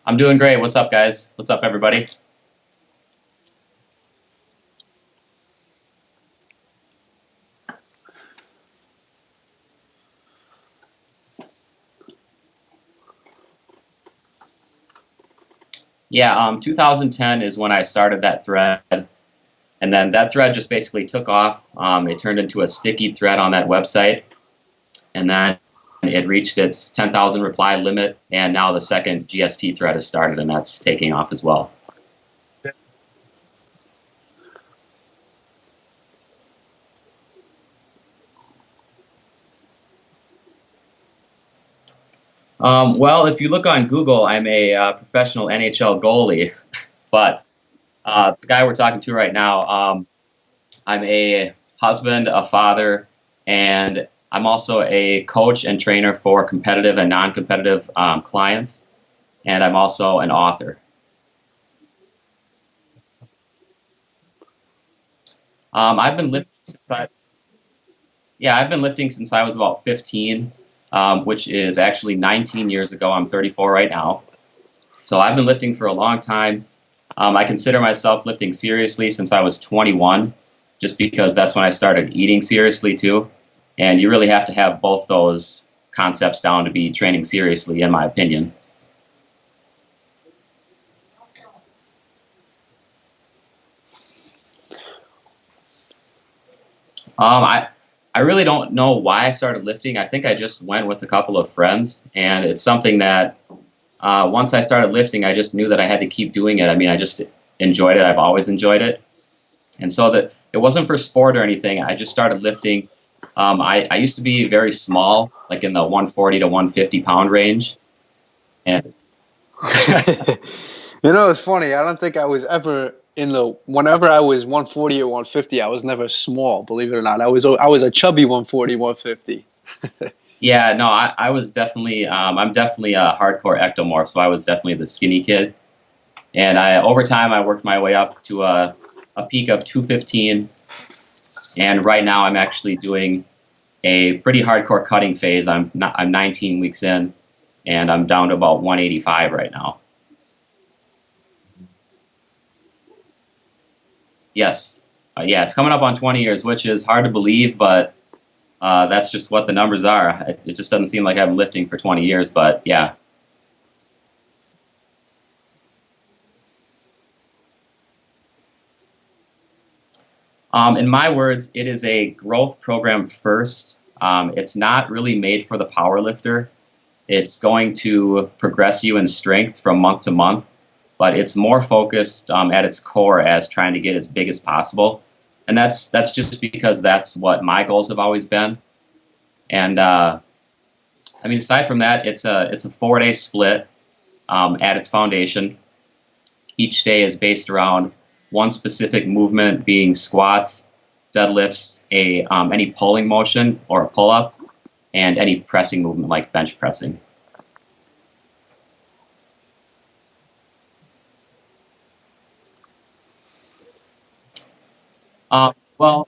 I'm doing great. What's up, guys? What's up, everybody? Yeah, 2010 is when I started that thread, and then that thread just basically took off. It turned into a sticky thread on that website, and then it reached its 10,000 reply limit, and now the second GST thread has started, and that's taking off as well. Well, if you look on Google, I'm a professional NHL goalie, but the guy we're talking to right now, I'm a husband, a father, and I'm also a coach and trainer for competitive and non-competitive clients, and I'm also an author. I've been lifting since I've been lifting since I was about 15, which is actually 19 years ago. I'm 34 right now, so I've been lifting for a long time. I consider myself lifting seriously since I was 21, just because that's when I started eating seriously too. And you really have to have both those concepts down to be training seriously, in my opinion. Um, I I really don't know why I started lifting. I think I just went with a couple of friends, and it's something that once I started lifting, I just knew that I had to keep doing it. I mean, I just enjoyed it. I've always enjoyed it, and so that it wasn't for sport or anything. I just started lifting. I used to be very small, like in the 140 to 150 pound range, and It's funny. I don't think I was ever whenever I was 140 or 150, I was never small, believe it or not. I was a chubby 140, 150. yeah, no, I was definitely I'm definitely a hardcore ectomorph, so I was definitely the skinny kid. And I over time I worked my way up to a peak of 215, and right now I'm actually doing a pretty hardcore cutting phase. I'm 19 weeks in, and I'm down to about 185 right now. Yes, yeah, it's coming up on 20 years, which is hard to believe, but that's just what the numbers are. It just doesn't seem like I've been lifting for 20 years, but yeah. In my words, it is a growth program first. It's not really made for the power lifter. It's going to progress you in strength from month to month, but it's more focused at its core as trying to get as big as possible. And that's just because that's what my goals have always been. And I mean, aside from that, it's a 4 day split at its foundation. Each day is based around one specific movement, being squats, deadlifts, a any pulling motion or a pull up, and any pressing movement like bench pressing. Well,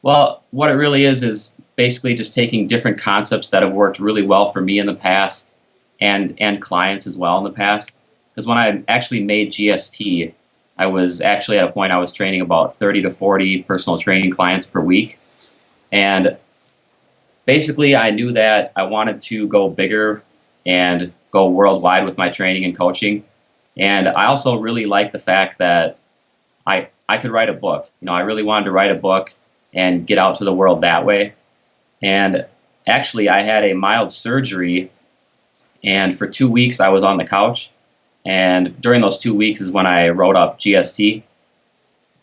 Well, what it really is basically just taking different concepts that have worked really well for me in the past and clients as well in the past. Because when I actually made GST, I was actually at a point I was training about 30 to 40 personal training clients per week. And basically, I knew that I wanted to go bigger and go worldwide with my training and coaching. And I also really liked the fact that I could write a book. I really wanted to write a book and get out to the world that way. And actually, I had a mild surgery, and for 2 weeks I was on the couch. And during those 2 weeks is when I wrote up GST,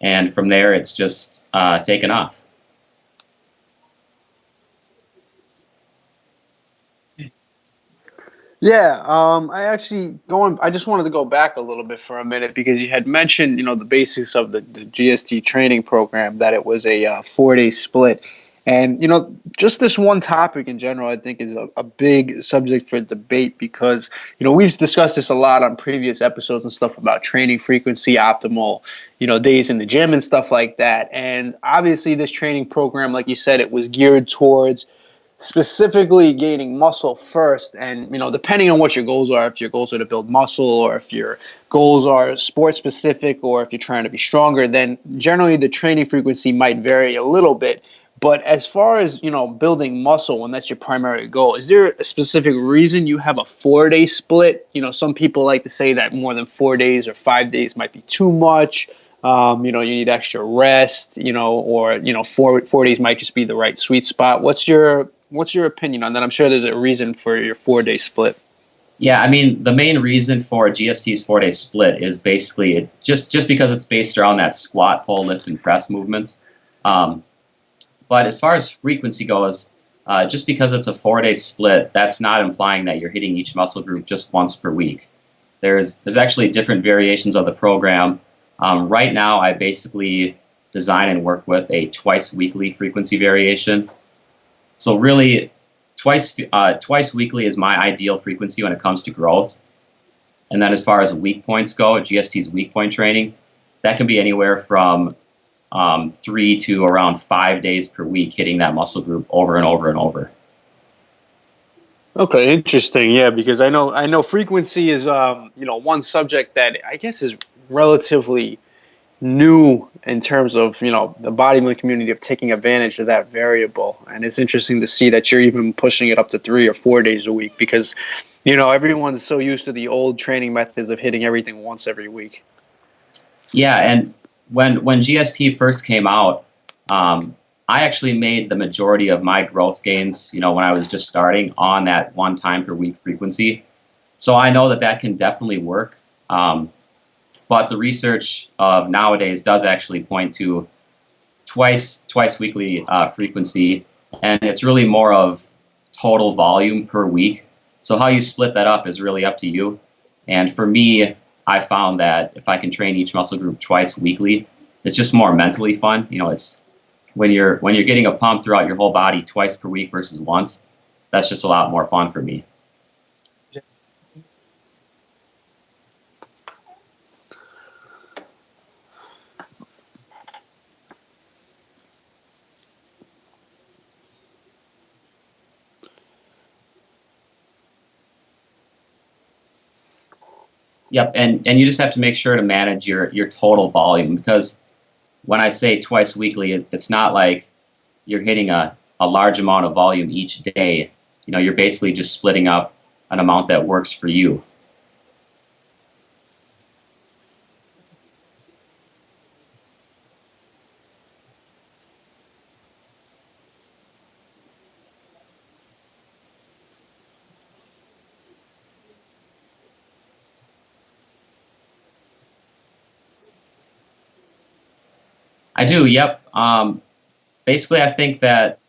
and from there it's just taken off. Yeah, I just wanted to go back a little bit for a minute because you had mentioned, the basics of the GST training program, that it was a 4 day split. And, just this one topic in general, I think is a big subject for debate because, we've discussed this a lot on previous episodes and stuff about training frequency, optimal, days in the gym and stuff like that. And obviously this training program, like you said, it was geared towards specifically gaining muscle first. And, depending on what your goals are, if your goals are to build muscle or if your goals are sport specific or if you're trying to be stronger, then generally the training frequency might vary a little bit. But as far as, building muscle, when that's your primary goal, is there a specific reason you have a 4-day split? Some people like to say that more than 4 days or 5 days might be too much. You need extra rest, or, 4 days might just be the right sweet spot. What's your opinion on that? I'm sure there's a reason for your 4-day split. Yeah, I mean, the main reason for GST's 4-day split is basically just because it's based around that squat, pull, lift, and press movements. But as far as frequency goes, just because it's a 4-day split, that's not implying that you're hitting each muscle group just once per week. There's actually different variations of the program. Right now, I basically design and work with a twice weekly frequency variation. So really, twice weekly is my ideal frequency when it comes to growth. And then as far as weak points go, GST's weak point training, that can be anywhere from 3 to around 5 days per week, hitting that muscle group over and over and over. Okay, interesting. Yeah, because I know frequency is one subject that I guess is relatively new in terms of the bodybuilding community of taking advantage of that variable, and it's interesting to see that you're even pushing it up to 3 or 4 days a week because everyone's so used to the old training methods of hitting everything once every week. Yeah, and when GST first came out, I actually made the majority of my growth gains, when I was just starting on that 1 time per week frequency. So I know that can definitely work. But the research of nowadays does actually point to twice weekly frequency, and it's really more of total volume per week. So how you split that up is really up to you. And for me, I found that if I can train each muscle group twice weekly, it's just more mentally fun. It's when you're getting a pump throughout your whole body twice per week versus once. That's just a lot more fun for me. Yep, and you just have to make sure to manage your total volume, because when I say twice weekly, it's not like you're hitting a large amount of volume each day. You're basically just splitting up an amount that works for you. I do, yep. Basically, I think that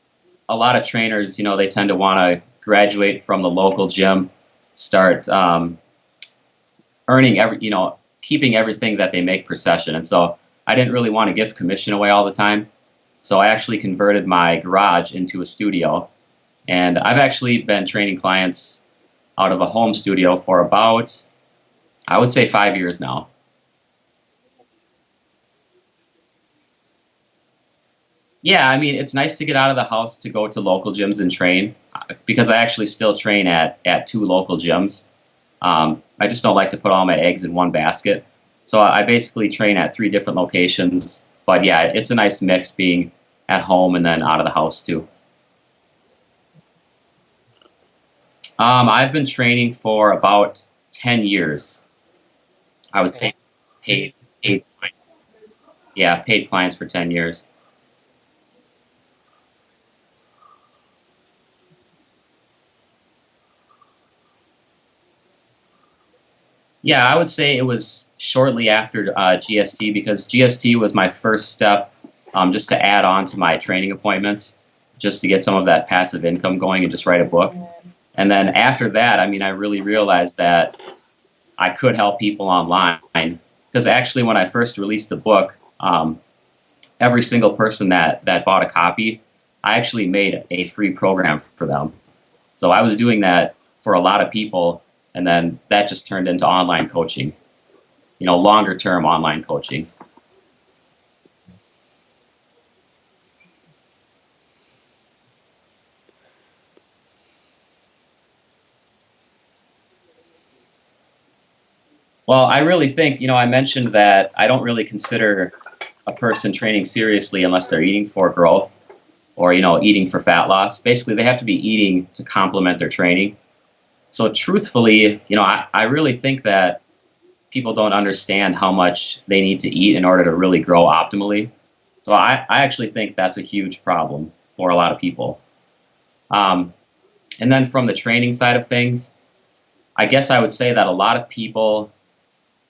a lot of trainers, they tend to want to graduate from the local gym, start earning keeping everything that they make per session. And so I didn't really want to give commission away all the time. So I actually converted my garage into a studio. And I've actually been training clients out of a home studio for about, I would say, 5 years now. Yeah, I mean, it's nice to get out of the house to go to local gyms and train, because I actually still train at 2 local gyms. I just don't like to put all my eggs in one basket. So I basically train at 3 different locations. But yeah, it's a nice mix being at home and then out of the house too. I've been training for about 10 years. I would say paid, yeah, paid clients for 10 years. Yeah, I would say it was shortly after GST, because GST was my first step, just to add on to my training appointments, just to get some of that passive income going and just write a book. And then after that, I mean, I really realized that I could help people online, because actually when I first released the book, every single person that bought a copy, I actually made a free program for them. So I was doing that for a lot of people, and then that just turned into online coaching, longer term online coaching. Well, I really think, I mentioned that I don't really consider a person training seriously unless they're eating for growth or, eating for fat loss. Basically, they have to be eating to complement their training. So truthfully, I really think that people don't understand how much they need to eat in order to really grow optimally. So I actually think that's a huge problem for a lot of people. Um, and then from the training side of things, I guess I would say that a lot of people,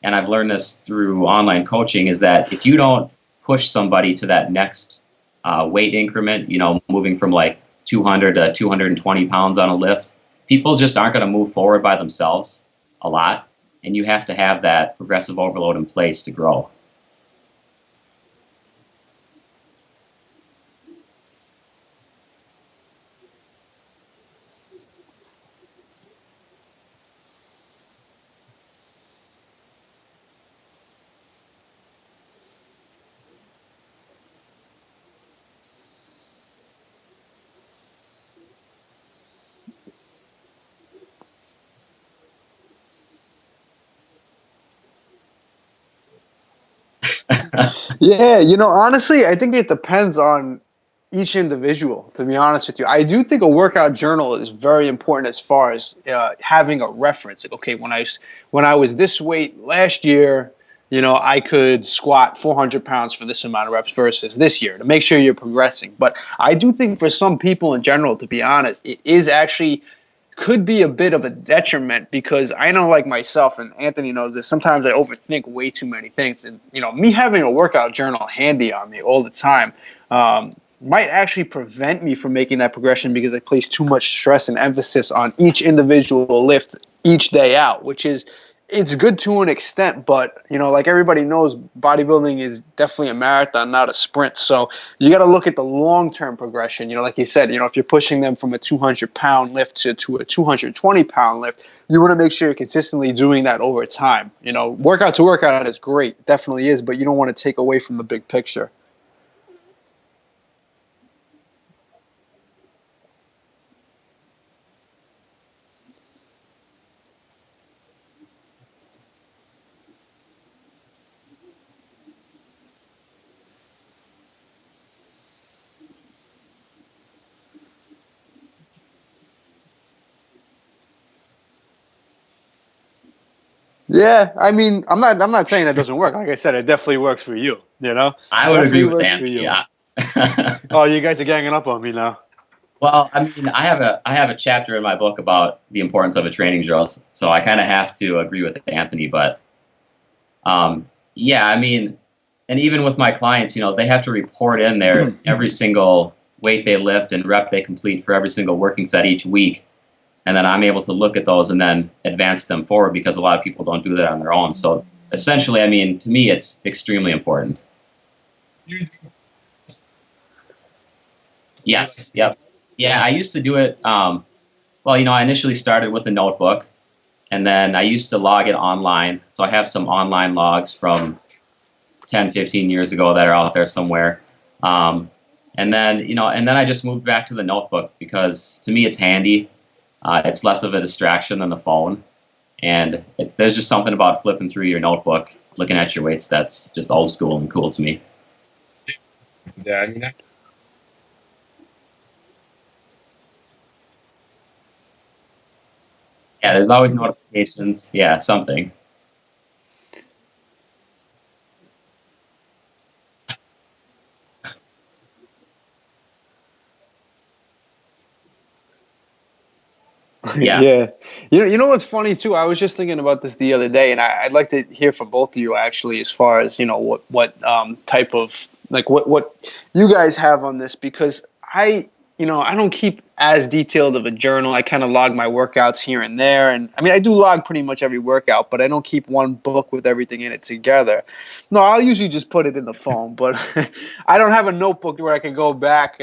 and I've learned this through online coaching, is that if you don't push somebody to that next weight increment, moving from like 200 to 220 pounds on a lift, people just aren't going to move forward by themselves a lot. And you have to have that progressive overload in place to grow. Yeah, honestly, I think it depends on each individual, to be honest with you. I do think a workout journal is very important as far as having a reference. Like, okay, when I was this weight last year, I could squat 400 pounds for this amount of reps versus this year to make sure you're progressing. But I do think for some people in general, to be honest, it is actually could be a bit of a detriment because I know, like myself, and Anthony knows this, sometimes I overthink way too many things. And, me having a workout journal handy on me all the time might actually prevent me from making that progression because I place too much stress and emphasis on each individual lift each day out, which is it's good to an extent, but like everybody knows, bodybuilding is definitely a marathon, not a sprint. So you got to look at the long-term progression. Like you said, if you're pushing them from a 200-pound lift to a 220-pound lift, you want to make sure you're consistently doing that over time. Workout to workout is great, it definitely is, but you don't want to take away from the big picture. Yeah, I mean, I'm not saying that doesn't work. Like I said, it definitely works for you. I would agree Definitely with works for Anthony. you. Yeah. Oh, you guys are ganging up on me now. Well, I mean, I have a chapter in my book about the importance of a training drill, so I kind of have to agree with Anthony. But yeah, I mean, and even with my clients, they have to report in there every single weight they lift and rep they complete for every single working set each week, and then I'm able to look at those and then advance them forward because a lot of people don't do that on their own. So essentially, I mean, to me, it's extremely important. Yes. Yep. Yeah, I used to do it. Well, I initially started with a notebook, and then I used to log it online. So I have some online logs from 10, 15 years ago that are out there somewhere. Um, and then I just moved back to the notebook because to me it's handy. It's less of a distraction than the phone. And there's just something about flipping through your notebook, looking at your weights that's just old school and cool to me. Yeah, there's always notifications. Yeah, something. Yeah. Yeah. You know what's funny too? I was just thinking about this the other day, and I'd like to hear from both of you actually, as far as what type of like what you guys have on this because I don't keep as detailed of a journal. I kind of log my workouts here and there, and I mean I do log pretty much every workout, but I don't keep one book with everything in it together. No, I'll usually just put it in the phone, but I don't have a notebook where I can go back.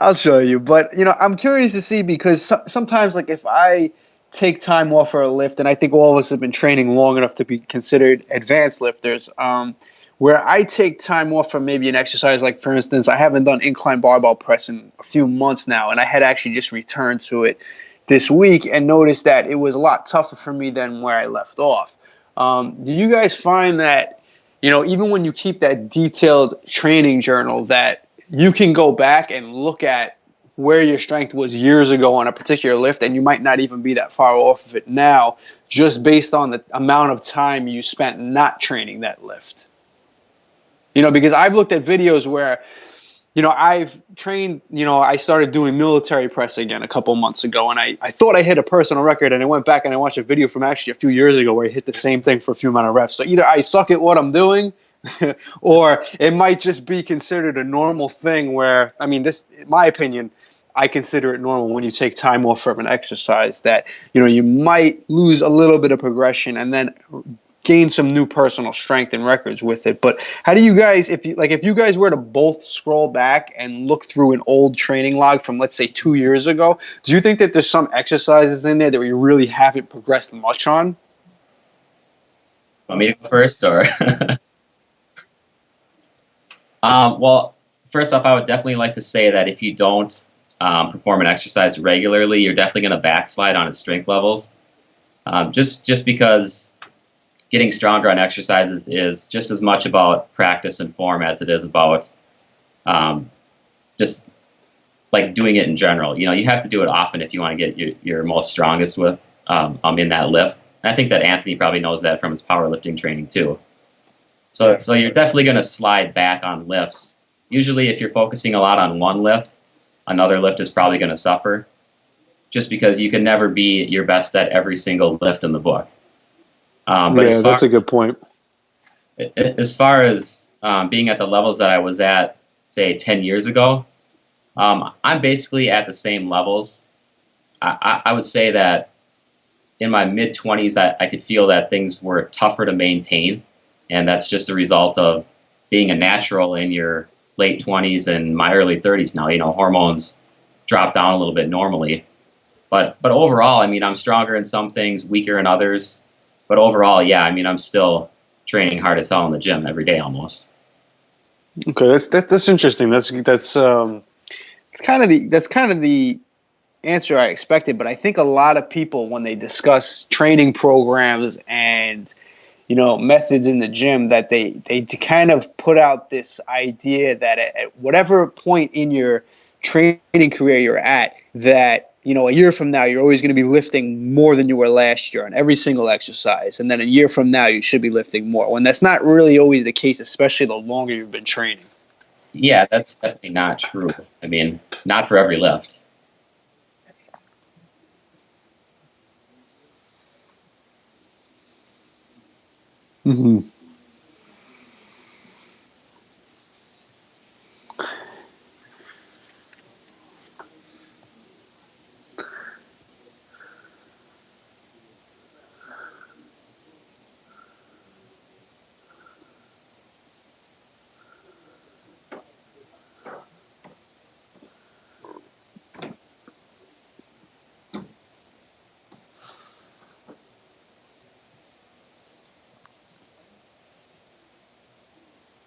I'll show you. But, I'm curious to see because sometimes, like, if I take time off for a lift, and I think all of us have been training long enough to be considered advanced lifters, where I take time off from maybe an exercise, like, for instance, I haven't done incline barbell press in a few months now, and I had actually just returned to it this week and noticed that it was a lot tougher for me than where I left off. Do you guys find that, even when you keep that detailed training journal, that you can go back and look at where your strength was years ago on a particular lift, and you might not even be that far off of it now, just based on the amount of time you spent not training that lift? Because I've looked at videos where, I've trained, I started doing military press again a couple months ago, and I thought I hit a personal record, and I went back and I watched a video from actually a few years ago where I hit the same thing for a few amount of reps. So either I suck at what I'm doing, or it might just be considered a normal thing where, I mean, this, in my opinion, I consider it normal when you take time off from an exercise that, you might lose a little bit of progression and then gain some new personal strength and records with it. But how do you guys, if you guys were to both scroll back and look through an old training log from, let's say, 2 years ago, do you think that there's some exercises in there that we really haven't progressed much on? Want me to go first, or? Well, first off, I would definitely like to say that if you don't perform an exercise regularly, you're definitely going to backslide on its strength levels. Just because getting stronger on exercises is just as much about practice and form as it is about just like doing it in general. You have to do it often if you want to get your most strongest with in that lift. And I think that Anthony probably knows that from his powerlifting training too. So you're definitely going to slide back on lifts. Usually, if you're focusing a lot on one lift, another lift is probably going to suffer, just because you can never be your best at every single lift in the book. But Yeah, that's a good point. as far as being at the levels that I was at, say, 10 years ago, I'm basically at the same levels. I would say that in my mid-20s, I could feel that things were tougher to maintain. And that's just a result of being a natural in your late 20s and my early 30s now. Hormones drop down a little bit normally. But overall, I mean, I'm stronger in some things, weaker in others. But overall, yeah, I mean, I'm still training hard as hell in the gym every day almost. Okay, that's interesting. That's kind of the answer I expected. But I think a lot of people, when they discuss training programs and methods in the gym, that they kind of put out this idea that at whatever point in your training career you're at, that a year from now you're always going to be lifting more than you were last year on every single exercise, and then a year from now you should be lifting more, when that's not really always the case, especially the longer you've been training. Yeah, that's definitely not true. I mean, not for every lift. Mm-hmm.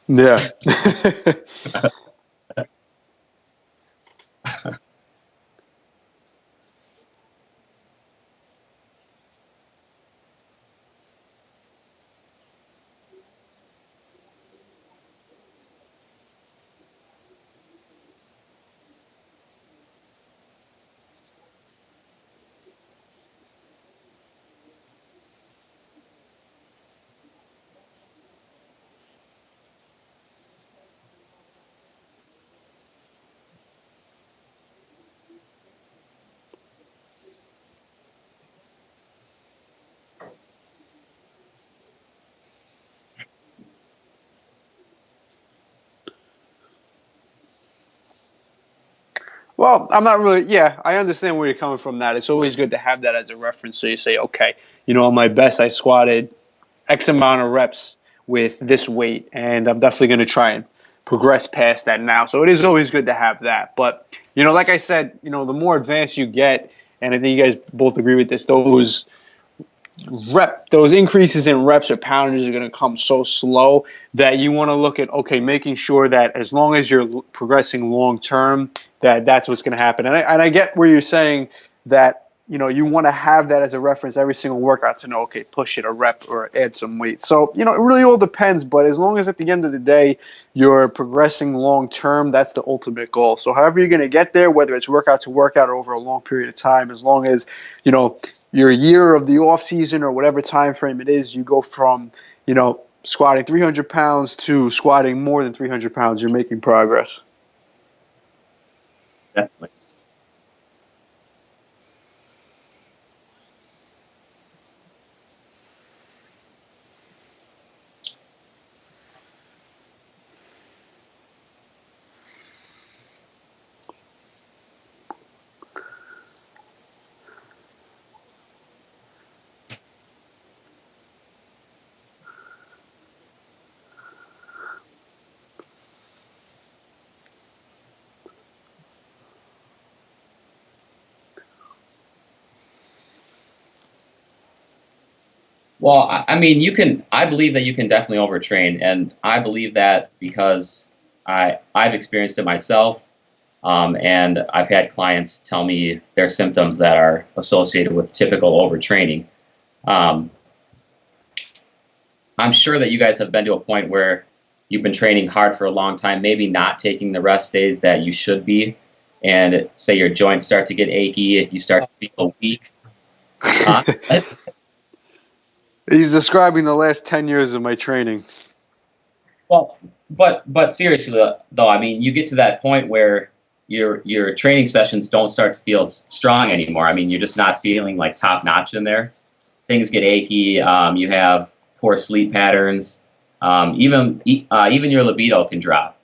Yeah. Well, I'm not really. Yeah, I understand where you're coming from. That it's always good to have that as a reference. So you say, okay, on my best, I squatted X amount of reps with this weight, and I'm definitely going to try and progressed past that now. So it is always good to have that. But, like I said, the more advanced you get, and I think you guys both agree with this, those increases in reps or poundages are going to come so slow that you want to look at, okay, making sure that as long as you're progressing long term, that's what's going to happen. And I get where you're saying that you want to have that as a reference every single workout to know, okay, push it a rep or add some weight. So it really all depends, but as long as at the end of the day you're progressing long term, that's the ultimate goal. So however you're going to get there, whether it's workout to workout or over a long period of time, as long as your year of the off season or whatever time frame it is, you go from squatting 300 pounds to squatting more than 300 pounds, you're making progress. Definitely. Well, I mean, I believe that you can definitely overtrain, and I believe that because I've experienced it myself, and I've had clients tell me their symptoms that are associated with typical overtraining. Um, I'm sure that you guys have been to a point where you've been training hard for a long time, maybe not taking the rest days that you should be, and say your joints start to get achy, you start to feel weak. Huh? He's describing the last 10 years of my training. Well, but seriously though, I mean, you get to that point where your training sessions don't start to feel strong anymore. I mean, you're just not feeling like top notch in there. Things get achy. You have poor sleep patterns. Even your libido can drop,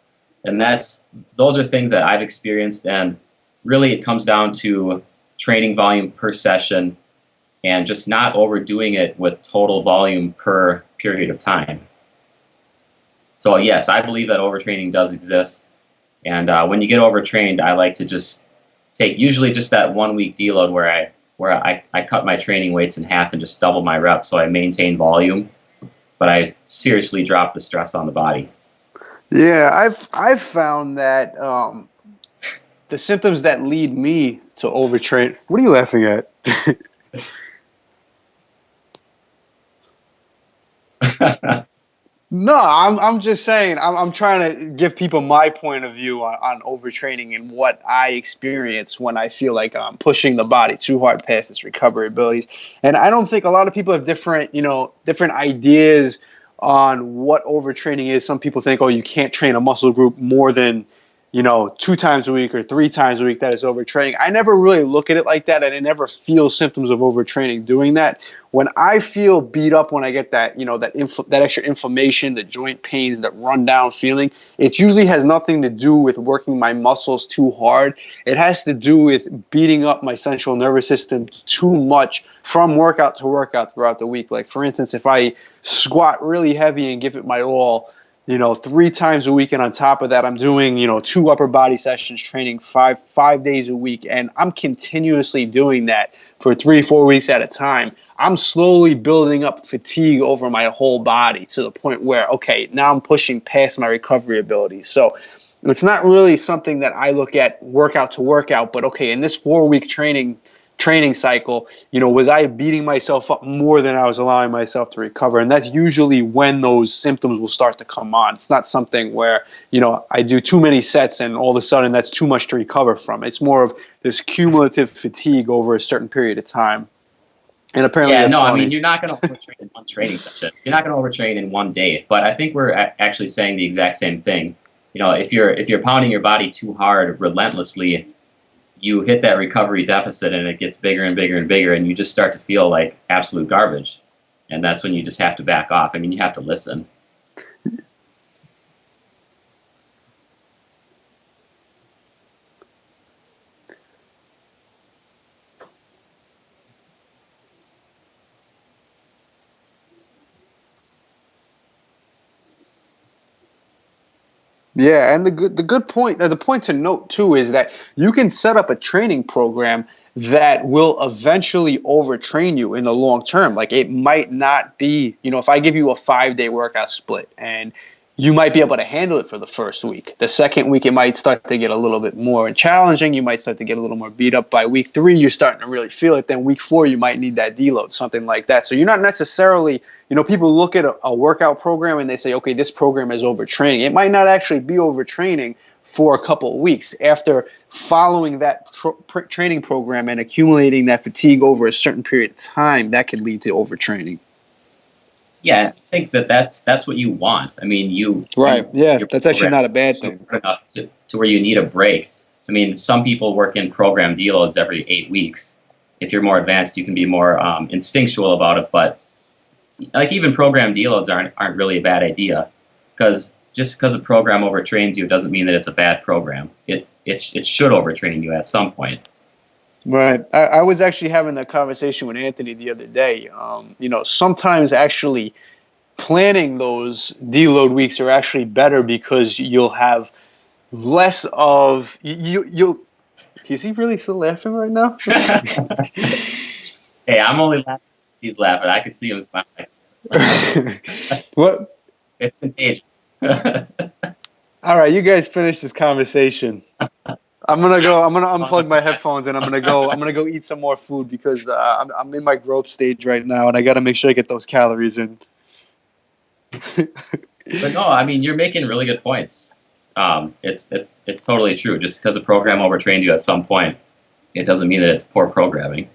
and those are things that I've experienced. And really, it comes down to training volume per session and just not overdoing it with total volume per period of time. So yes, I believe that overtraining does exist, and when you get overtrained, I like to just take usually just that 1 week deload where I cut my training weights in half and just double my reps, so I maintain volume, but I seriously drop the stress on the body. Yeah, I've found that the symptoms that lead me to overtrain. What are you laughing at? No, I'm just saying I'm trying to give people my point of view on overtraining and what I experience when I feel like I'm pushing the body too hard past its recovery abilities. And I don't think a lot of people have different ideas on what overtraining is. Some people think, oh, you can't train a muscle group more than 2 times a week or 3 times a week. That is overtraining. I never really look at it like that, and I never feel symptoms of overtraining doing that. When I feel beat up, when I get that that extra inflammation, the joint pains, that run down feeling, it usually has nothing to do with working my muscles too hard. It has to do with beating up my central nervous system too much from workout to workout throughout the week. Like, for instance, if I squat really heavy and give it my all, 3 times a week, and on top of that, I'm doing, 2 upper body sessions, training five days a week, and I'm continuously doing that for 3-4 weeks at a time. I'm slowly building up fatigue over my whole body to the point where, okay, now I'm pushing past my recovery abilities. So it's not really something that I look at workout to workout, but okay, in this 4 week training cycle, was I beating myself up more than I was allowing myself to recover? And that's usually when those symptoms will start to come on. It's not something where, I do too many sets and all of a sudden that's too much to recover from. It's more of this cumulative fatigue over a certain period of time. And apparently Yeah, that's no, I mean, funny. you're not going to overtrain in one training session. You're not going to overtrain in one day. But I think we're actually saying the exact same thing. If you're pounding your body too hard relentlessly, you hit that recovery deficit and it gets bigger and bigger and bigger, and you just start to feel like absolute garbage. And that's when you just have to back off. I mean, you have to listen. Yeah, and the good point, the point to note too is that you can set up a training program that will eventually overtrain you in the long term. Like it might not be, if I give you a 5-day workout split and you might be able to handle it for the first week. The second week, it might start to get a little bit more challenging. You might start to get a little more beat up. By week 3, you're starting to really feel it. Then week 4, you might need that deload, something like that. So you're not necessarily, people look at a workout program and they say, okay, this program is overtraining. It might not actually be overtraining for a couple of weeks. After following that training program and accumulating that fatigue over a certain period of time, that could lead to overtraining. Yeah, I think that's what you want. I mean, Right. Yeah, your that's actually program not a bad is thing. short enough to where you need a break. I mean, some people work in program deloads every 8 weeks. If you're more advanced, you can be more instinctual about it. But like even program deloads aren't really a bad idea, because just because a program overtrains you doesn't mean that it's a bad program. It should overtrain you at some point. Right. I was actually having that conversation with Anthony the other day. Sometimes actually planning those deload weeks are actually better because you'll have less of you. Is he really still laughing right now? Hey, I'm only laughing. He's laughing. I can see him smiling. What? It's contagious. All right, you guys finish this conversation. I'm gonna go. I'm gonna unplug my headphones and I'm gonna go. I'm gonna go eat some more food because I'm in my growth stage right now and I got to make sure I get those calories in. But no, I mean, you're making really good points. It's totally true. Just because a program overtrains you at some point, it doesn't mean that it's poor programming.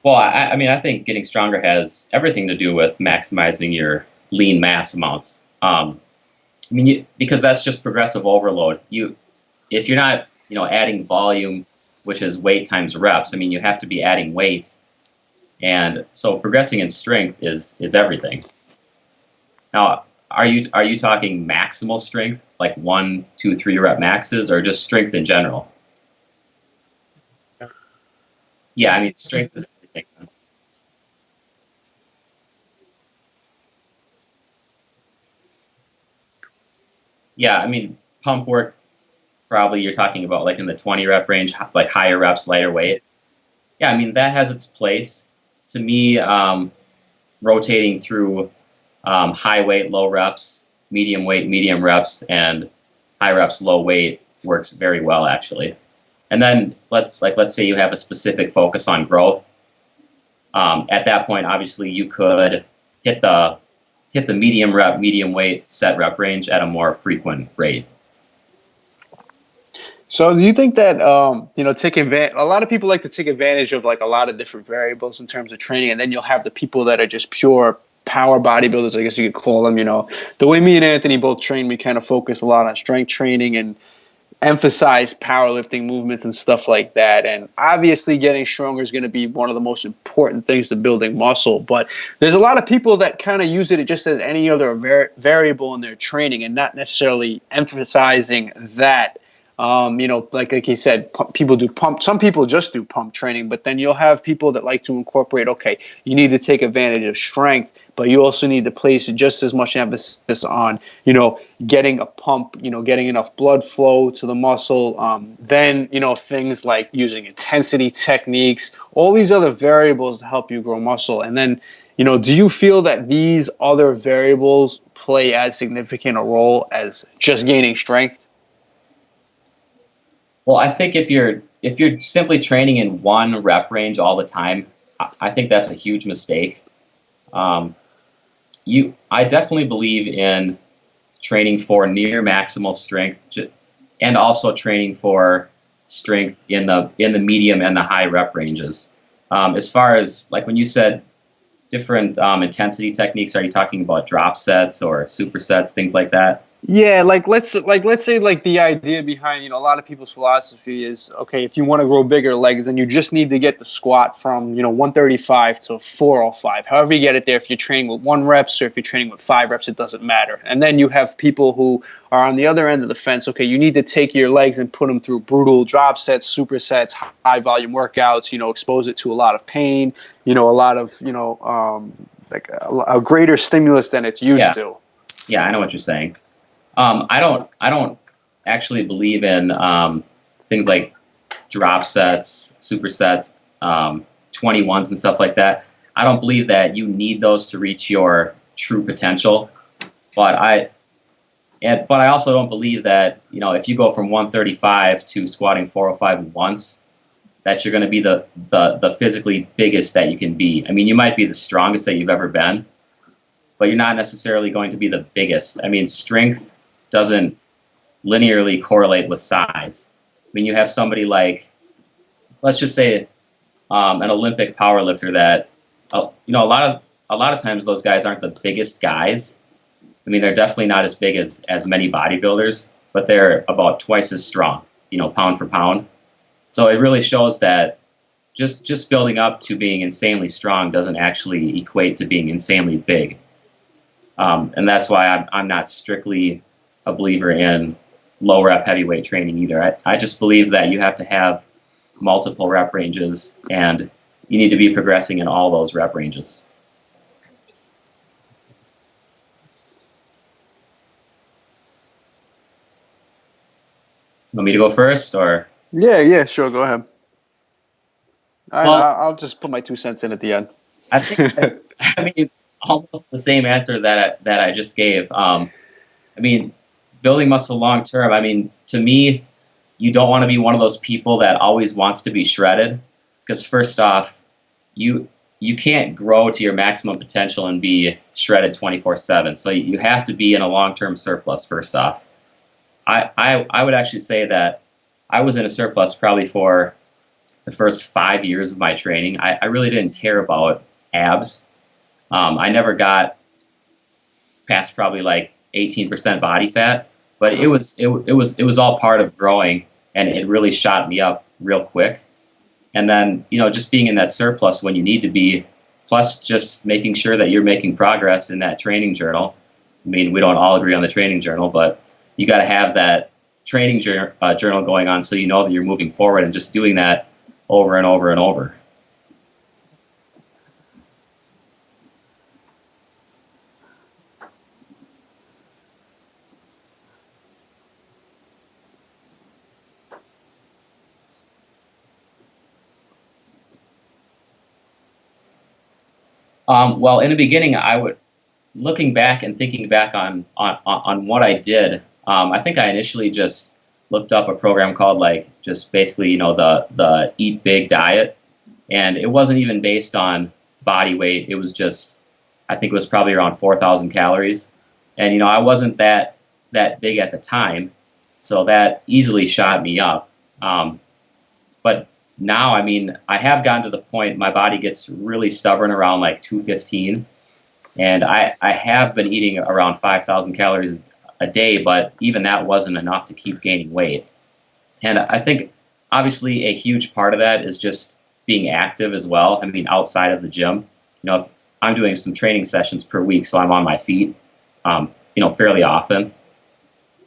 Well, I mean, I think getting stronger has everything to do with maximizing your lean mass amounts. I mean, because that's just progressive overload. If you're not, adding volume, which is weight times reps. I mean, you have to be adding weight, and so progressing in strength is everything. Now, are you talking maximal strength, like 1, 2, 3 rep maxes, or just strength in general? Yeah, I mean, strength is everything. Yeah, I mean, pump work, probably you're talking about like in the 20 rep range, like higher reps, lighter weight. Yeah, I mean, that has its place. To me, rotating through high weight, low reps, medium weight, medium reps, and high reps, low weight works very well actually. And then let's say you have a specific focus on growth. At that point, obviously, you could hit the medium rep, medium weight set rep range at a more frequent rate. So do you think that take advantage? A lot of people like to take advantage of like a lot of different variables in terms of training, and then you'll have the people that are just pure power bodybuilders, I guess you could call them. The way me and Anthony both train, we kind of focus a lot on strength training and emphasize powerlifting movements and stuff like that. And obviously, getting stronger is going to be one of the most important things to building muscle. But there's a lot of people that kind of use it just as any other variable in their training and not necessarily emphasizing that. Like you said, people do pump. Some people just do pump training, but then you'll have people that like to incorporate. Okay, you need to take advantage of strength, but you also need to place just as much emphasis on, getting a pump, getting enough blood flow to the muscle. Then, things like using intensity techniques, all these other variables to help you grow muscle. And then, do you feel that these other variables play as significant a role as just gaining strength? Well, I think if you're simply training in one rep range all the time, I think that's a huge mistake. Um, I definitely believe in training for near maximal strength, and also training for strength in the medium and the high rep ranges. As far as like when you said different intensity techniques, are you talking about drop sets or supersets, things like that? Yeah, let's say like the idea behind, a lot of people's philosophy is, okay, if you want to grow bigger legs, then you just need to get the squat from, 135 to 405. However you get it there, if you're training with 1 reps or if you're training with 5 reps, it doesn't matter. And then you have people who are on the other end of the fence. Okay, you need to take your legs and put them through brutal drop sets, supersets, high volume workouts, expose it to a lot of pain, a lot of, like a greater stimulus than it's used Yeah, to. yeah, I know what you're saying. I don't actually believe in things like drop sets, supersets, 21s and stuff like that. I don't believe that you need those to reach your true potential. But I also don't believe that if you go from 135 to squatting 405 once, that you're going to be the physically biggest that you can be. I mean, you might be the strongest that you've ever been, but you're not necessarily going to be the biggest. I mean, strength doesn't linearly correlate with size. I mean, you have somebody like, let's just say, an Olympic powerlifter that, a lot of times those guys aren't the biggest guys. I mean, they're definitely not as big as many bodybuilders, but they're about twice as strong, pound for pound. So it really shows that just building up to being insanely strong doesn't actually equate to being insanely big. And that's why I'm not strictly a believer in low rep heavyweight training either. I just believe that you have to have multiple rep ranges and you need to be progressing in all those rep ranges. Want me to go first or? Yeah, yeah, sure. Go ahead. Well, I'll just put my 2 cents in at the end. I think I mean it's almost the same answer that I just gave. I mean, building muscle long term. I mean, to me, you don't want to be one of those people that always wants to be shredded, because first off, you you can't grow to your maximum potential and be shredded 24/7. So you have to be in a long term surplus. First off, I would actually say that I was in a surplus probably for the first 5 years of my training. I really didn't care about abs. I never got past probably like 18% body fat, but it was all part of growing, and it really shot me up real quick. And then just being in that surplus when you need to be, plus just making sure that you're making progress in that training journal. I mean, we don't all agree on the training journal, but you got to have that training journal going on so you know that you're moving forward, and just doing that over and over and over. Well, in the beginning, I would, looking back and thinking back on what I did, I think I initially just looked up a program called, like, just basically the Eat Big diet, and it wasn't even based on body weight. It was just, I think it was probably around 4,000 calories, and I wasn't that big at the time, so that easily shot me up. But now, I mean, I have gotten to the point my body gets really stubborn around like 215, and I have been eating around 5,000 calories a day, but even that wasn't enough to keep gaining weight. And I think obviously a huge part of that is just being active as well. I mean, outside of the gym, if I'm doing some training sessions per week, so I'm on my feet, fairly often.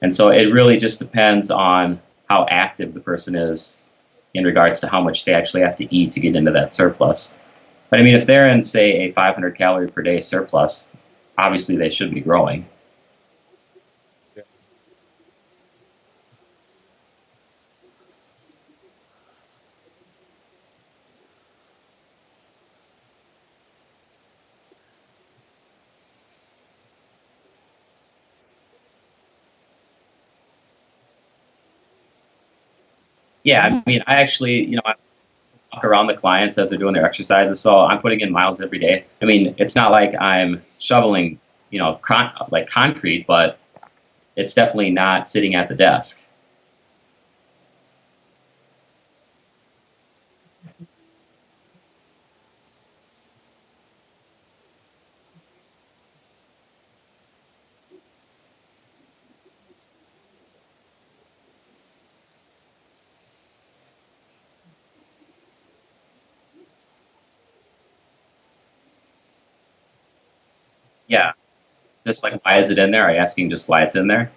And so it really just depends on how active the person is in regards to how much they actually have to eat to get into that surplus. But I mean, if they're in, say, a 500 calorie per day surplus, obviously they should be growing. Yeah, I mean, I actually, I walk around the clients as they're doing their exercises, so I'm putting in miles every day. I mean, it's not like I'm shoveling, like concrete, but it's definitely not sitting at the desk. Yeah, just like why is it in there? Are you asking just why it's in there?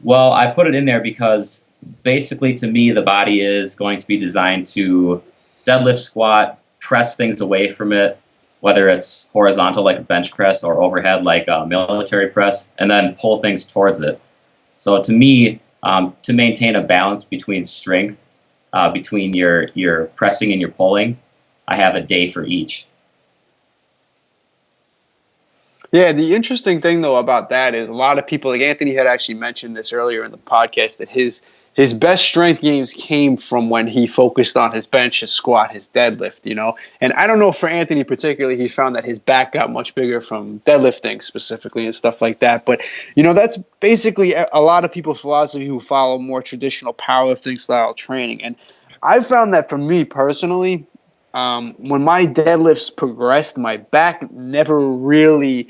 Well, I put it in there because basically to me the body is going to be designed to deadlift, squat, press things away from it, whether it's horizontal like a bench press or overhead like a military press, and then pull things towards it. So to me, to maintain a balance between strength, between your pressing and your pulling, I have a day for each. Yeah, the interesting thing though about that is a lot of people, like Anthony had actually mentioned this earlier in the podcast, that his best strength gains came from when he focused on his bench, his squat, his deadlift, you know. And I don't know for Anthony particularly, he found that his back got much bigger from deadlifting specifically and stuff like that. But you know, that's basically a lot of people's philosophy who follow more traditional powerlifting style training. And I found that for me personally, when my deadlifts progressed, my back never really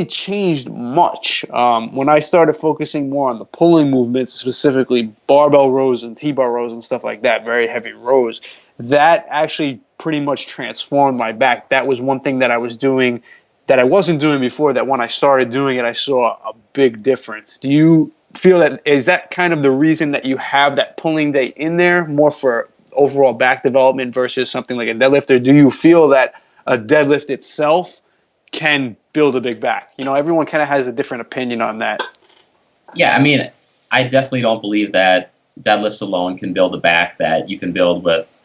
changed much. When I started focusing more on the pulling movements, specifically barbell rows and T-bar rows and stuff like that, very heavy rows, that actually pretty much transformed my back. That was one thing that I was doing that I wasn't doing before, that when I started doing it, I saw a big difference. Do you feel that is that kind of the reason that you have that pulling day in there, more for overall back development versus something like a deadlift? Or do you feel that a deadlift itself can build a big back? You know, everyone kind of has a different opinion on that. Yeah, I mean, I definitely don't believe that deadlifts alone can build a back that you can build with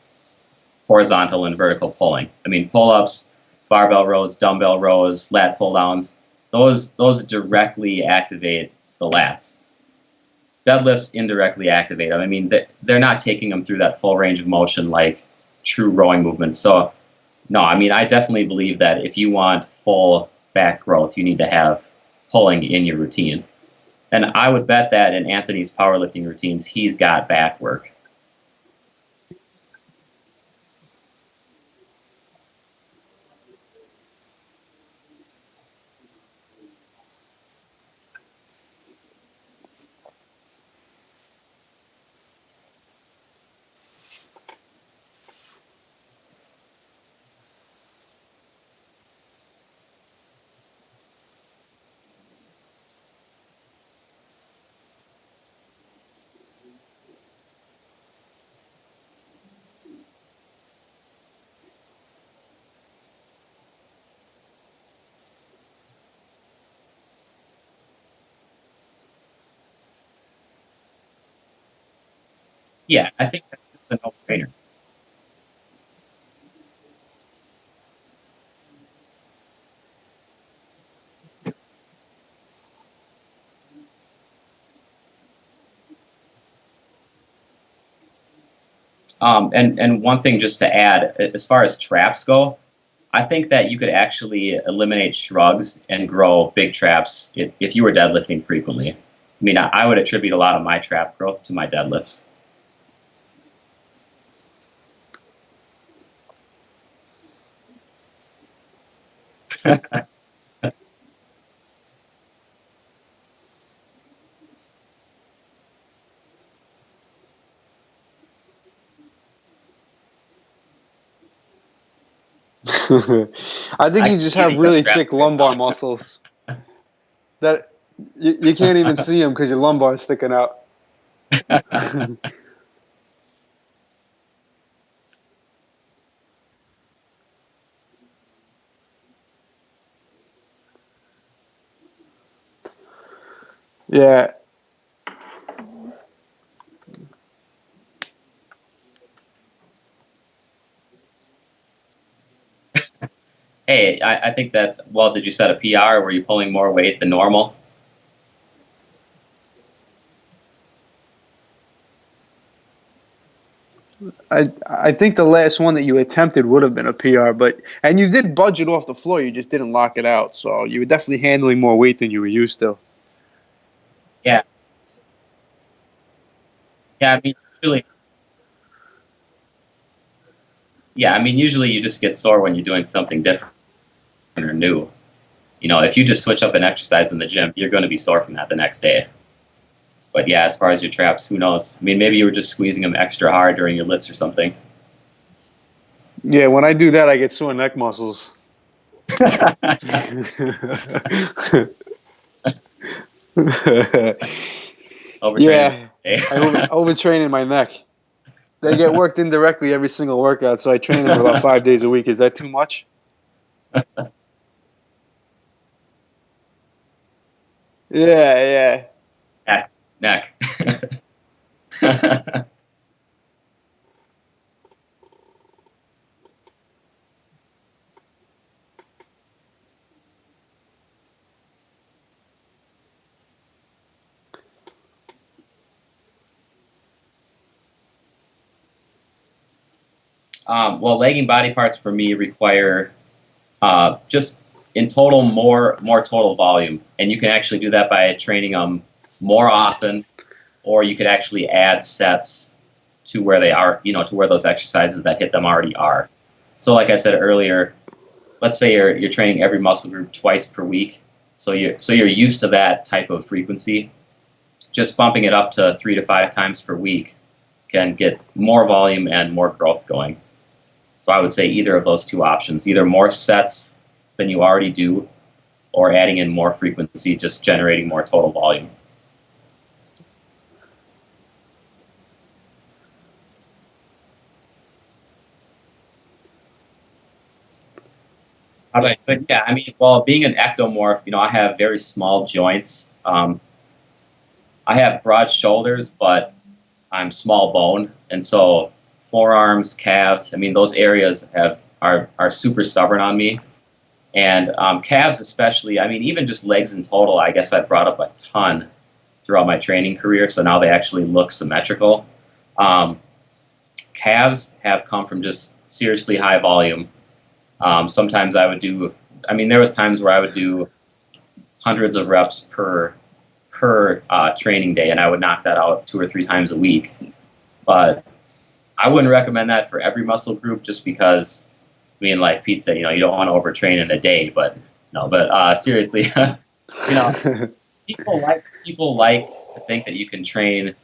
horizontal and vertical pulling. I mean, pull-ups, barbell rows, dumbbell rows, lat pull-downs, those directly activate the lats. Deadlifts indirectly activate them. I mean, they're not taking them through that full range of motion like true rowing movements. So, no, I mean, I definitely believe that if you want full back growth, you need to have pulling in your routine. And I would bet that in Anthony's powerlifting routines, he's got back work. Yeah, I think that's just a no-brainer. And one thing just to add, as far as traps go, I think that you could actually eliminate shrugs and grow big traps if you were deadlifting frequently. I mean, I would attribute a lot of my trap growth to my deadlifts. I think I you can just see have that you have really traps thick right lumbar now. muscles that you can't even see them because your lumbar is sticking out. Yeah, Hey, I think that's, well, did you set a PR? Were you pulling more weight than normal? I think the last one that you attempted would have been a PR, but and you did budget off the floor. You just didn't lock it out, so you were definitely handling more weight than you were used to. Yeah. Yeah, I mean, usually, yeah, I mean, usually you just get sore when you're doing something different or new. You know, if you just switch up an exercise in the gym, you're going to be sore from that the next day. But yeah, as far as your traps, who knows? I mean, maybe you were just squeezing them extra hard during your lifts or something. Yeah, when I do that, I get sore neck muscles. Overtraining. Yeah, I overtrain in my neck. They get worked indirectly every single workout, so I train them about 5 days a week. Is that too much? Yeah, Neck. Neck. Well, legging body parts for me require just in total more total volume, and you can actually do that by training them more often, or you could actually add sets to where they are, to where those exercises that hit them already are. So, like I said earlier, let's say you're training every muscle group twice per week, so you're used to that type of frequency. Just bumping it up to 3 to 5 times per week can get more volume and more growth going. So I would say either of those two options, either more sets than you already do, or adding in more frequency, just generating more total volume. But yeah, I mean, well, being an ectomorph, I have very small joints. I have broad shoulders, but I'm small bone, and so forearms, calves, I mean, those areas are super stubborn on me. And calves especially, I mean, even just legs in total, I guess I brought up a ton throughout my training career, so now they actually look symmetrical. Um, Calves have come from just seriously high volume. Sometimes I mean, there was times where I would do hundreds of reps per training day, and I would knock that out 2 or 3 times a week. But I wouldn't recommend that for every muscle group, just because, I mean, like Pete said, you don't want to overtrain in a day. But no, but seriously, you know, yeah. people like to think that you can train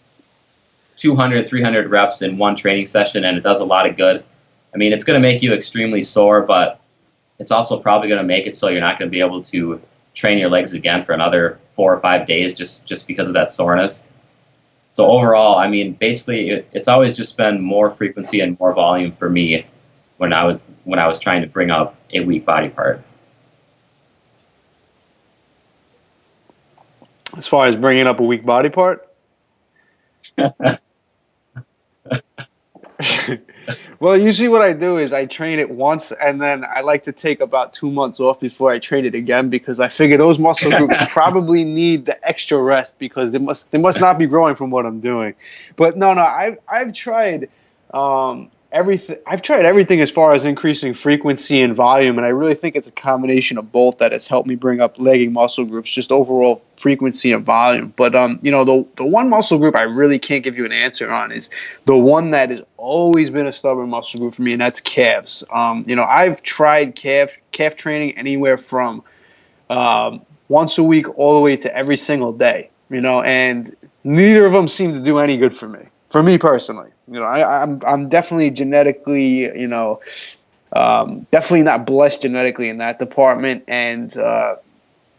200, 300 reps in one training session and it does a lot of good. I mean, it's going to make you extremely sore, but it's also probably going to make it so you're not going to be able to train your legs again for another 4 or 5 days just because of that soreness. So overall, I mean, basically, it's always just been more frequency and more volume for me when I was trying to bring up a weak body part. As far as bringing up a weak body part. Well, usually what I do is I train it once and then I like to take about 2 months off before I train it again because I figure those muscle groups probably need the extra rest because they must not be growing from what I'm doing. But no, I've tried everything. I've tried everything as far as increasing frequency and volume, and I really think it's a combination of both that has helped me bring up legging muscle groups, just overall frequency and volume. But the one muscle group I really can't give you an answer on is the one that has always been a stubborn muscle group for me, and that's calves. I've tried calf training anywhere from once a week all the way to every single day. And neither of them seem to do any good for me. For me personally, I'm definitely genetically, definitely not blessed genetically in that department, and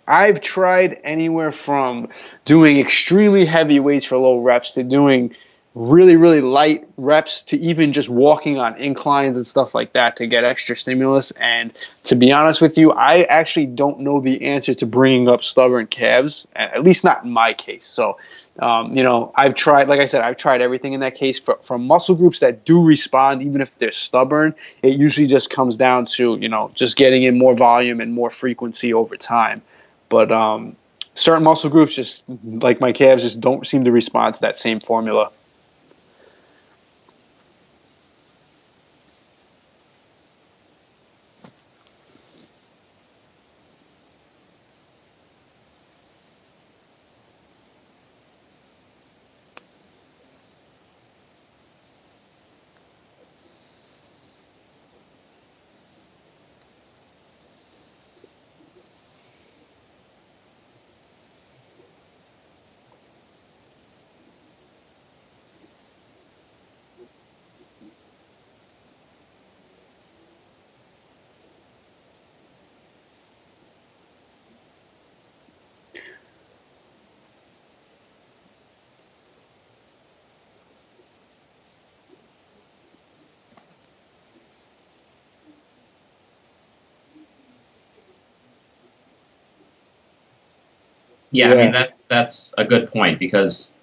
I've tried anywhere from doing extremely heavy weights for low reps to doing really, really light reps to even just walking on inclines and stuff like that to get extra stimulus. And to be honest with you, I actually don't know the answer to bringing up stubborn calves, at least not in my case. So, I've tried, like I said, I've tried everything in that case. For muscle groups that do respond, even if they're stubborn, it usually just comes down to, just getting in more volume and more frequency over time. But certain muscle groups, just like my calves, just don't seem to respond to that same formula. Yeah, I mean Yeah. that's a good point because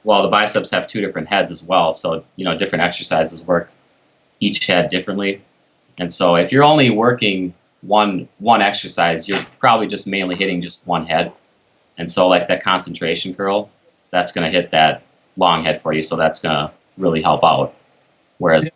well, the biceps have two different heads as well, so different exercises work each head differently. And so if you're only working one exercise, you're probably just mainly hitting just one head. And so like that concentration curl, that's going to hit that long head for you, so that's going to really help out. Whereas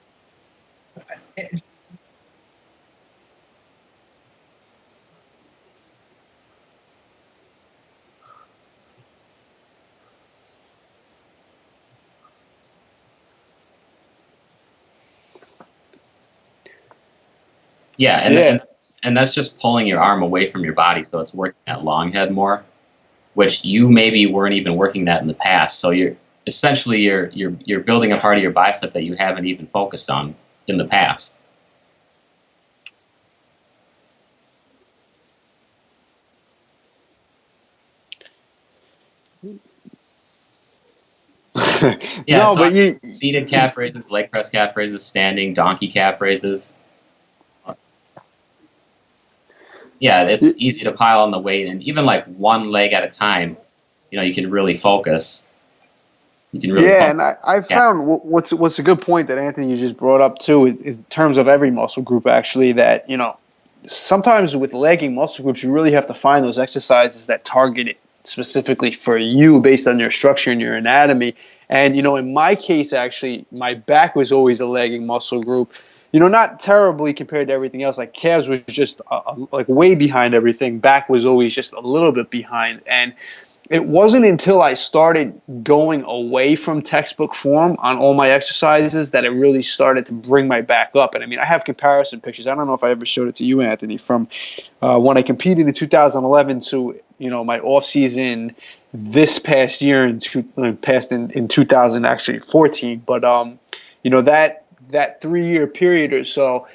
yeah, Yeah. and that's just pulling your arm away from your body, so it's working that long head more, which you maybe weren't even working that in the past. So you're essentially you're building a part of your bicep that you haven't even focused on in the past. Yeah, No, so I but mean, seated calf raises, leg press calf raises, standing donkey calf raises. Yeah, it's easy to pile on the weight, and even like one leg at a time, you can really focus. You can really yeah, and focus. I Yeah, found what's a good point that Anthony you just brought up too, in terms of every muscle group actually, that sometimes with legging muscle groups you really have to find those exercises that target it specifically for you based on your structure and your anatomy. And in my case, actually, my back was always a legging muscle group. Not terribly compared to everything else. Like calves was just like way behind everything. Back was always just a little bit behind, and it wasn't until I started going away from textbook form on all my exercises that it really started to bring my back up. And I mean, I have comparison pictures. I don't know if I ever showed it to you, Anthony, from when I competed in 2011 to my off season this past year in 2000 actually 14. But that 3 year period or so,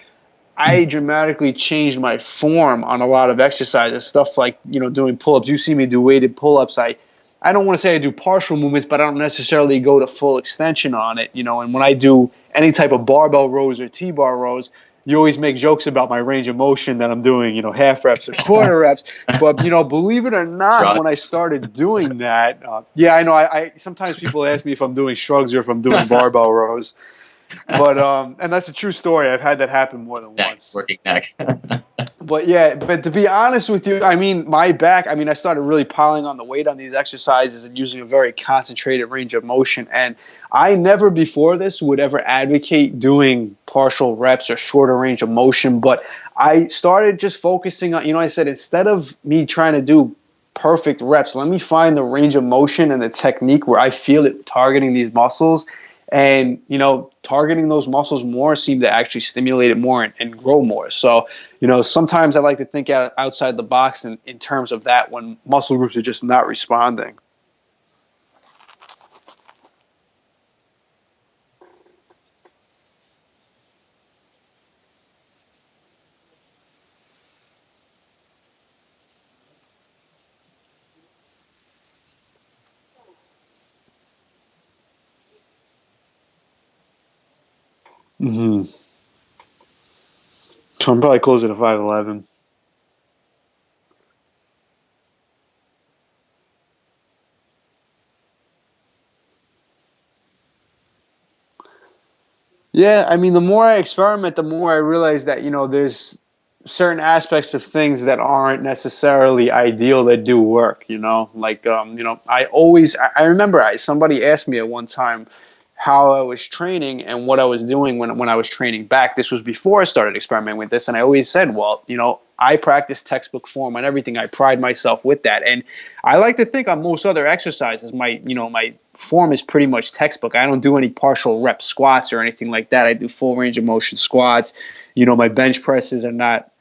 I dramatically changed my form on a lot of exercises, stuff like doing pull-ups. You see me do weighted pull-ups. I don't want to say I do partial movements, but I don't necessarily go to full extension on it. And when I do any type of barbell rows or T-bar rows, you always make jokes about my range of motion that I'm doing, half reps or quarter reps. But believe it or not, when I shrugs. started doing that, yeah, I know. I sometimes people ask me if I'm doing shrugs or if I'm doing barbell rows. But and that's a true story. I've had that happen more It's than neck, once. working neck. But yeah, but to be honest with you, I mean, my back, I started really piling on the weight on these exercises and using a very concentrated range of motion. And I never before this would ever advocate doing partial reps or shorter range of motion. But I started just focusing on, I said, instead of me trying to do perfect reps, let me find the range of motion and the technique where I feel it targeting these muscles. And, targeting those muscles more seemed to actually stimulate it more and grow more. So, sometimes I like to think outside the box in terms of that when muscle groups are just not responding. Mm-hmm. So I'm probably closer to 5'11". Yeah, I mean, the more I experiment, the more I realize that there's certain aspects of things that aren't necessarily ideal that do work. Like I remember somebody asked me at one time how I was training and what I was doing when I was training back. This was before I started experimenting with this, and I always said, well, I practice textbook form on everything. I pride myself with that, and I like to think on most other exercises, my form is pretty much textbook. I don't do any partial rep squats or anything like that. I do full range of motion squats. My bench presses are not.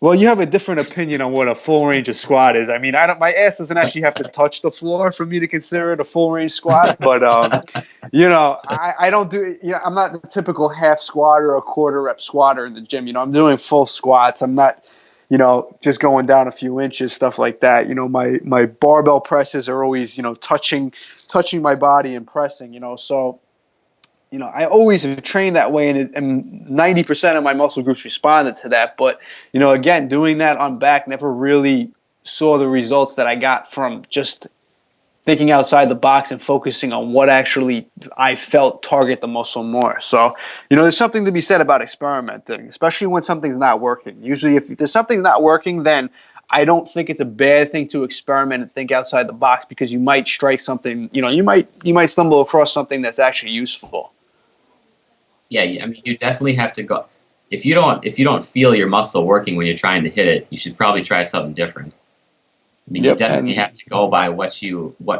Well, you have a different opinion on what a full range of squat is. I mean, I don't. My ass doesn't actually have to touch the floor for me to consider it a full range squat. But I don't do. I'm not the typical half squatter or quarter rep squatter in the gym. I'm doing full squats. I'm not, just going down a few inches, stuff like that. My barbell presses are always, touching my body and pressing. So I always have trained that way, and 90% of my muscle groups responded to that. But, again, doing that on back never really saw the results that I got from just thinking outside the box and focusing on what actually I felt target the muscle more. So, there's something to be said about experimenting, especially when something's not working. Usually, if there's something not working, then I don't think it's a bad thing to experiment and think outside the box, because you might strike something. You might stumble across something that's actually useful. Yeah, I mean, you definitely have to go. If you don't feel your muscle working when you're trying to hit it, you should probably try something different. I mean, you Yep, definitely and have to go by what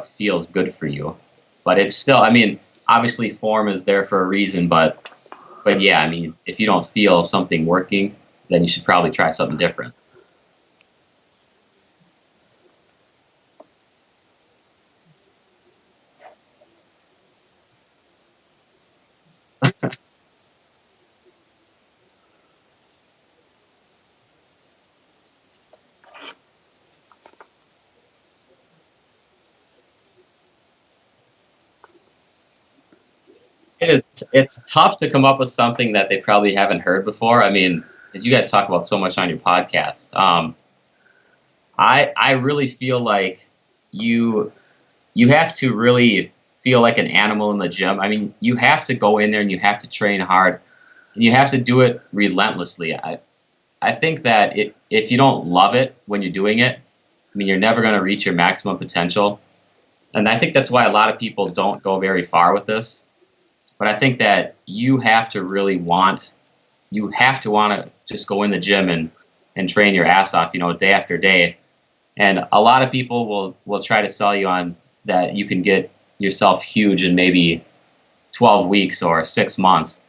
feels good for you. But it's still, I mean, obviously form is there for a reason, but yeah, I mean, if you don't feel something working, then you should probably try something different. It's tough to come up with something that they probably haven't heard before. I mean, as you guys talk about so much on your podcast, I really feel like you you have to really feel like an animal in the gym. I mean, you have to go in there and you have to train hard and you have to do it relentlessly. I think that if you don't love it when you're doing it, I mean, you're never going to reach your maximum potential. And I think that's why a lot of people don't go very far with this. But I think that you have to want to just go in the gym and train your ass off, day after day. And a lot of people will try to sell you on that you can get yourself huge in maybe 12 weeks or 6 months.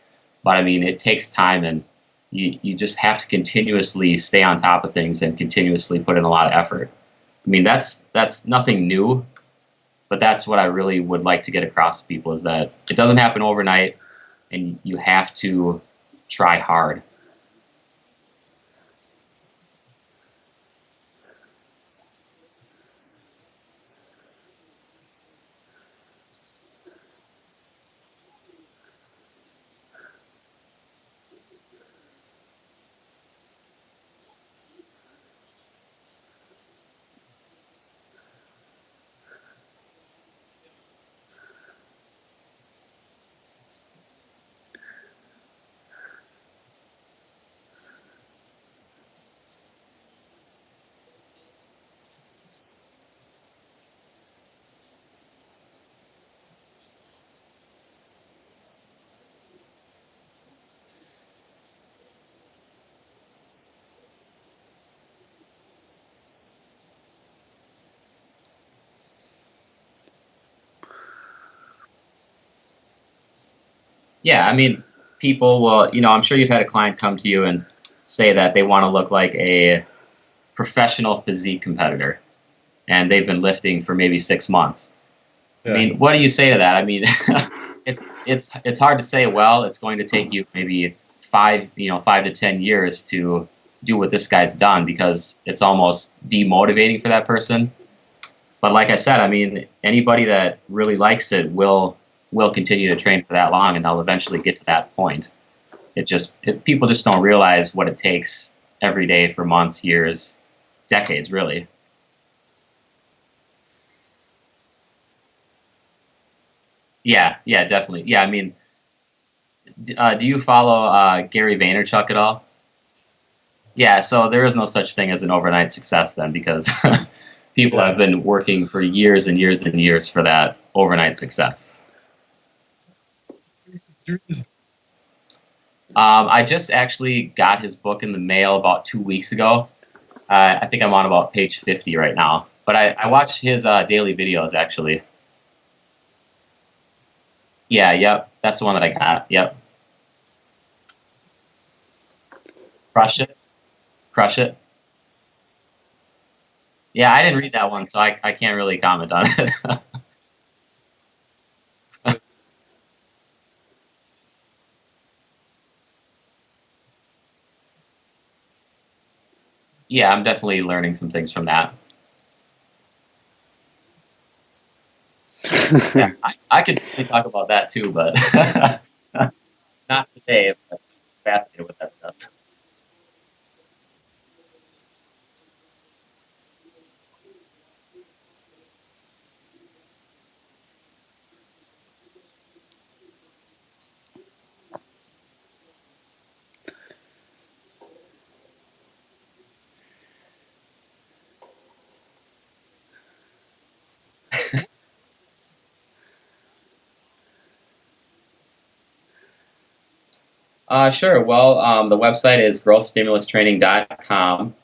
But I mean, it takes time, and you just have to continuously stay on top of things and continuously put in a lot of effort. I mean, that's nothing new, but that's what I really would like to get across to people is that it doesn't happen overnight, and you have to try hard. Yeah, I mean, people will, I'm sure you've had a client come to you and say that they want to look like a professional physique competitor, and they've been lifting for maybe 6 months. I Yeah. mean, what do you say to that? I mean, it's hard to say. Well, it's going to take you maybe 5 to 10 years to do what this guy's done because it's almost demotivating for that person. But like I said, I mean, anybody that really likes it will continue to train for that long, and they'll eventually get to that point. People just don't realize what it takes every day for months, years, decades, really. Yeah, yeah, definitely. Yeah, I mean, do you follow Gary Vaynerchuk at all? Yeah, so there is no such thing as an overnight success then, because people Yeah. have been working for years and years and years for that overnight success. I just actually got his book in the mail about 2 weeks ago. I think I'm on about page 50 right now. But I watch his daily videos actually. Yeah, yep. That's the one that I got. Yep. Crush it. Crush it. Yeah, I didn't read that one, so I can't really comment on it. Yeah, I'm definitely learning some things from that. Yeah, I could definitely talk about that too, but not today. But I'm just fascinated with that stuff. Sure. Well, the website is growthstimulustraining.com.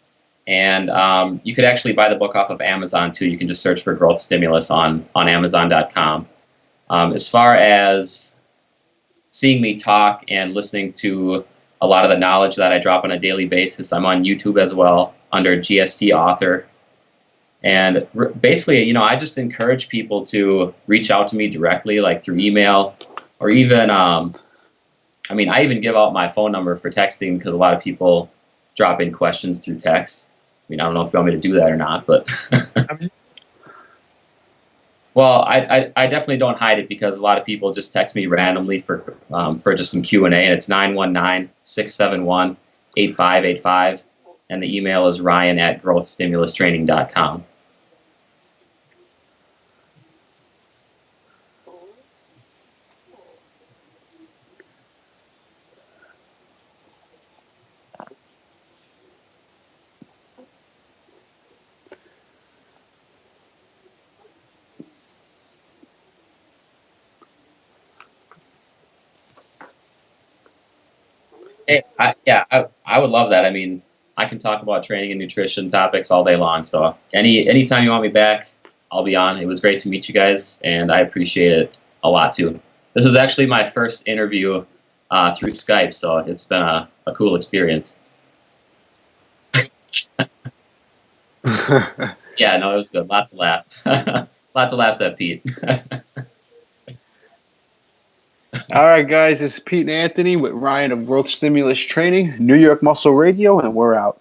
And you could actually buy the book off of Amazon too. You can just search for Growth Stimulus on Amazon.com. As far as seeing me talk and listening to a lot of the knowledge that I drop on a daily basis, I'm on YouTube as well under GST Author. And basically, I just encourage people to reach out to me directly, like through email, or even, I even give out my phone number for texting because a lot of people drop in questions through text. I don't know if you want me to do that or not, but well, I definitely don't hide it because a lot of people just text me randomly for just some Q&A, and it's 919-671-8585, and the email is ryan@growthstimulustraining.com. Hey, I would love that. I can talk about training and nutrition topics all day long. So anytime you want me back, I'll be on. It was great to meet you guys, and I appreciate it a lot too. This was actually my first interview through Skype, so it's been a cool experience. Yeah, no, it was good. Lots of laughs. Lots of laughs at Pete. All right, guys, this is Pete and Anthony with Ryan of Growth Stimulus Training, New York Muscle Radio, and we're out.